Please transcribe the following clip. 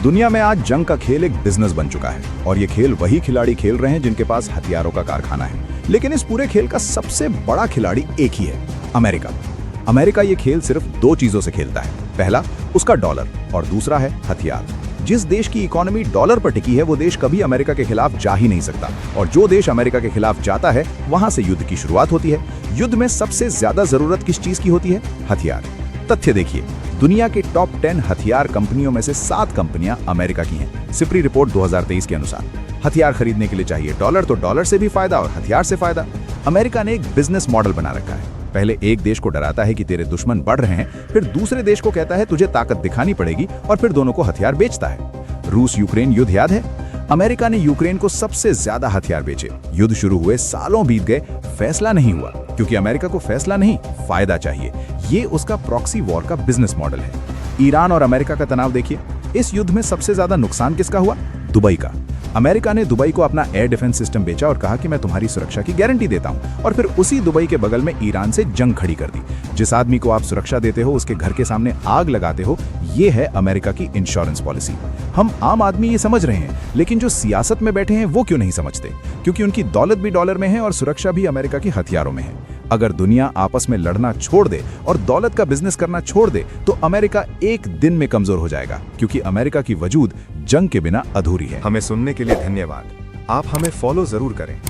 दुनिया में आज जंग का खेल एक बिजनेस बन चुका है और ये खेल वही खिलाड़ी खेल रहे हैं जिनके पास हथियारों का कारखाना है। लेकिन इस पूरे खेल का सबसे बड़ा खिलाड़ी एक ही है, अमेरिका। अमेरिका ये खेल सिर्फ दो चीजों से खेलता है, पहला उसका डॉलर और दूसरा है हथियार। जिस देश की इकोनॉमी डॉलर पर टिकी है वो देश कभी अमेरिका के खिलाफ जा ही नहीं सकता, और जो देश अमेरिका के खिलाफ जाता है वहां से युद्ध की शुरुआत होती है। युद्ध में सबसे ज्यादा जरूरत किस चीज की होती है? हथियार। तथ्य देखिए, दुनिया के टॉप 10 हथियार कंपनियों में से 7 कंपनियां अमेरिका की हैं, सिपरी रिपोर्ट 2023 के अनुसार। हथियार खरीदने के लिए चाहिए डॉलर, तो डॉलर से भी फायदा और हथियार से फायदा। अमेरिका ने एक बिजनेस मॉडल बना रखा है। पहले एक देश को डराता है कि तेरे दुश्मन बढ़ रहे हैं, फिर दूसरे देश को कहता है तुझे ताकत दिखानी पड़ेगी, और फिर दोनों को हथियार बेचता है। रूस यूक्रेन युद्ध याद है? अमेरिका ने यूक्रेन को सबसे ज्यादा हथियार बेचे। युद्ध शुरू हुए, सालों बीत गए, फैसला नहीं हुआ, क्योंकि अमेरिका को फैसला नहीं, फायदा चाहिए। ये उसका प्रॉक्सी वॉर का बिजनेस मॉडल है। ईरान और अमेरिका का तनाव देखिए। इस युद्ध में सबसे ज्यादा नुकसान किसका हुआ? दुबई का। अमेरिका ने दुबई को अपना एयर डिफेंस सिस्टम बेचा और कहा कि मैं तुम्हारी सुरक्षा की गारंटी देता हूं, और फिर उसी दुबई के बगल में ईरान से जंग खड़ी कर दी। जिस आदमी को आप सुरक्षा देते हो उसके घर के सामने आग लगाते हो, ये है अमेरिका की इंश्योरेंस पॉलिसी। हम आम आदमी ये समझ रहे हैं, लेकिन जो सियासत में बैठे हैं वो क्यों नहीं समझते? क्योंकि उनकी दौलत भी डॉलर में है और सुरक्षा भी अमेरिका के हथियारों में है। अगर दुनिया आपस में लड़ना छोड़ दे और दौलत का बिजनेस करना छोड़ दे तो अमेरिका एक दिन में कमजोर हो जाएगा, क्योंकि अमेरिका की वजूद जंग के बिना अधूरी है। हमें सुनने के लिए धन्यवाद। आप हमें फॉलो जरूर करें।